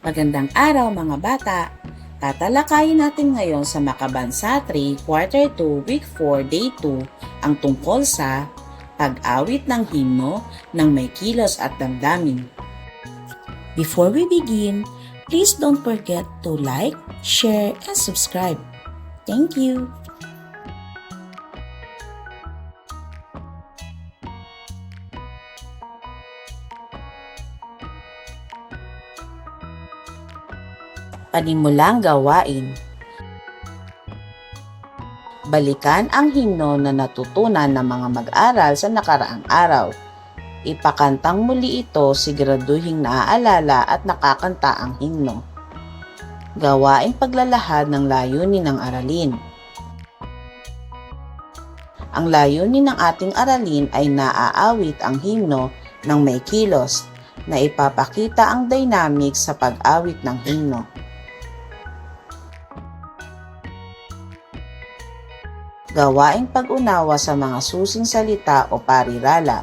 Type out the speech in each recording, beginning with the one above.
Magandang araw mga bata! Tatalakayin natin ngayon sa Makabansa 3, Quarter 2, Week 4, Day 2 ang tungkol sa pag-awit ng himno ng may kilos at damdamin. Before we begin, please don't forget to like, share, and subscribe. Thank you! Panimulang gawain. Balikan ang himno na natutunan ng mga mag-aral sa nakaraang araw. Ipakantang muli ito siguraduhing naaalala at nakakanta ang himno. Gawaing paglalahad ng layunin ng aralin. Ang layunin ng ating aralin ay naaawit ang himno ng may kilos na ipapakita ang dynamics sa pag-awit ng himno. Gawaing pag-unawa sa mga susing salita o parirala.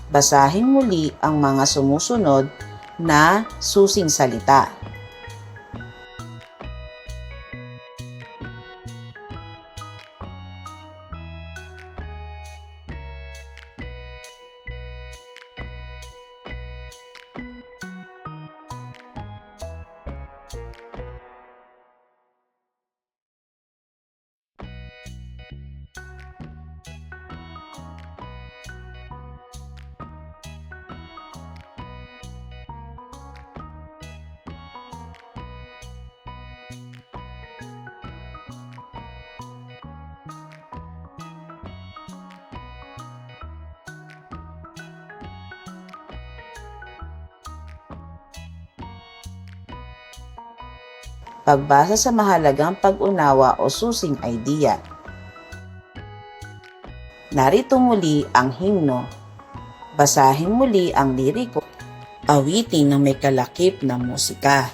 Basahin muli ang mga sumusunod na susing salita. Pagbasa sa mahalagang pag-unawa o susing idea. Narito muli ang himno. Basahin muli ang liriko. Awitin ng may kalakip na musika.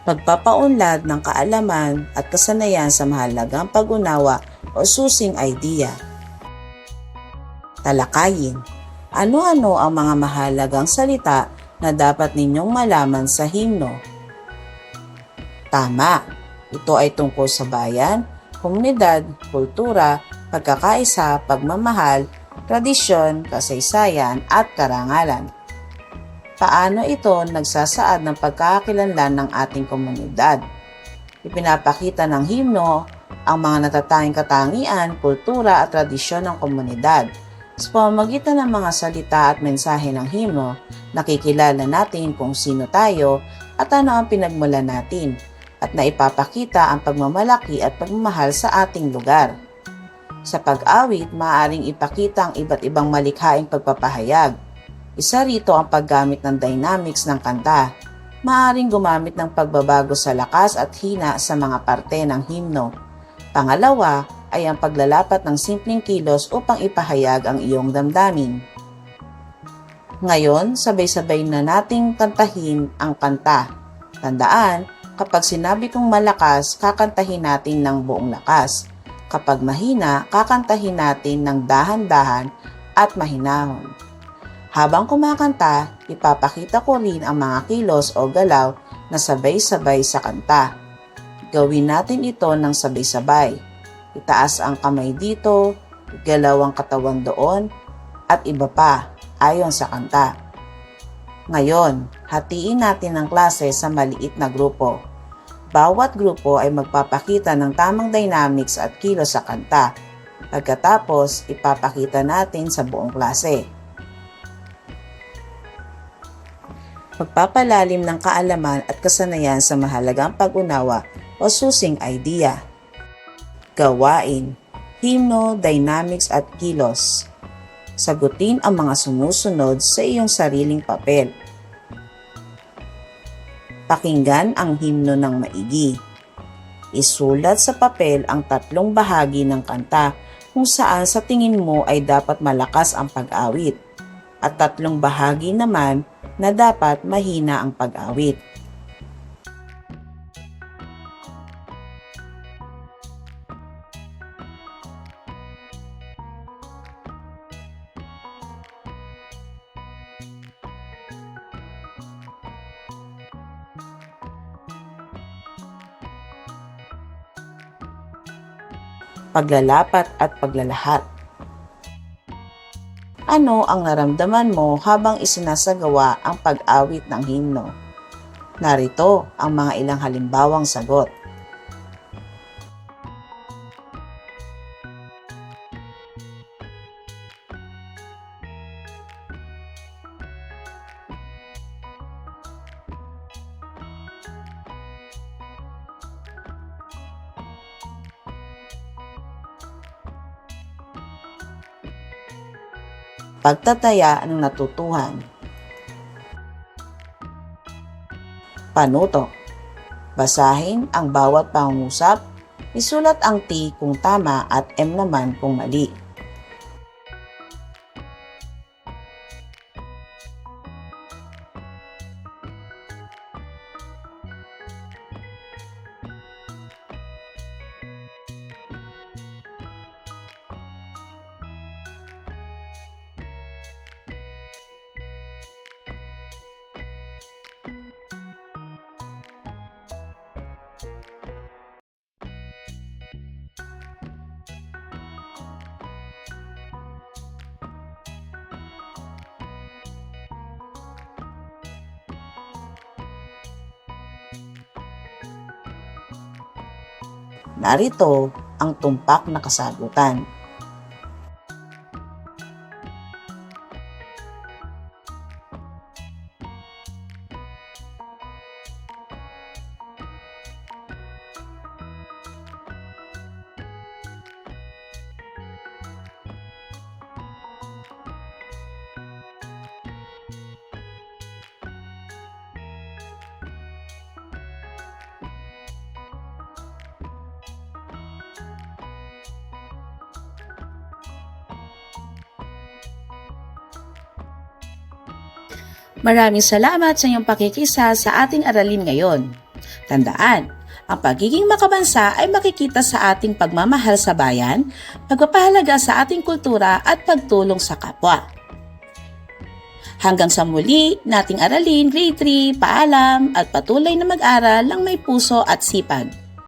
Pagpapaunlad ng kaalaman at kasanayan sa mahalagang pag-unawa o susing idea. Talakayin. Ano-ano ang mga mahalagang salita na dapat ninyong malaman sa himno? Tama. Ito ay tungkol sa bayan, komunidad, kultura, pagkakaisa, pagmamahal, tradisyon, kasaysayan at karangalan. Paano ito nagsasaad ng pagkakakilanlan ng ating komunidad? Ipinapakita ng himno ang mga natatanging katangian, kultura at tradisyon ng komunidad. Sa pamamagitan ng mga salita at mensahe ng himno, nakikilala natin kung sino tayo at ano ang pinagmulan natin, at naipapakita ang pagmamalaki at pagmamahal sa ating lugar. Sa pag-awit, maaaring ipakita ang iba't ibang malikhaing pagpapahayag. Isa rito ang paggamit ng dynamics ng kanta. Maaaring gumamit ng pagbabago sa lakas at hina sa mga parte ng himno. Pangalawa ay ang paglalapat ng simpleng kilos upang ipahayag ang iyong damdamin. Ngayon, sabay-sabay na nating kantahin ang kanta. Tandaan, kapag sinabi kong malakas, kakantahin natin ng buong lakas. Kapag mahina, kakantahin natin ng dahan-dahan at mahinahon. Habang kumakanta, ipapakita ko rin ang mga kilos o galaw na sabay-sabay sa kanta. Gawin natin ito ng sabay-sabay. Itaas ang kamay dito, igalaw ang katawan doon, at iba pa ayon sa kanta. Ngayon, hatiin natin ang klase sa maliit na grupo. Bawat grupo ay magpapakita ng tamang dynamics at kilos sa kanta. Pagkatapos, ipapakita natin sa buong klase. Magpapalalim ng kaalaman at kasanayan sa mahalagang pag-unawa o susing idea. Gawain, himno, dynamics at kilos. Sagutin ang mga sumusunod sa iyong sariling papel. Pakinggan ang himno ng maigi. Isulat sa papel ang 3 bahagi ng kanta kung saan sa tingin mo ay dapat malakas ang pag-awit at 3 bahagi naman na dapat mahina ang pag-awit. Paglalapat at paglalahat. Ano ang naramdaman mo habang isinasagawa ang pag-awit ng himno? Narito ang mga ilang halimbawang sagot. Pagtataya ng natutuhan. Panuto. Basahin ang bawat pangungusap, isulat ang T kung tama at M naman kung mali. Narito ang tumpak na kasagutan. Maraming salamat sa iyong pakikisa sa ating aralin ngayon. Tandaan, ang pagiging makabansa ay makikita sa ating pagmamahal sa bayan, pagpapahalaga sa ating kultura at pagtulong sa kapwa. Hanggang sa muli nating aralin, grade 3, paalam at patuloy na mag-aral ng may puso at sipag.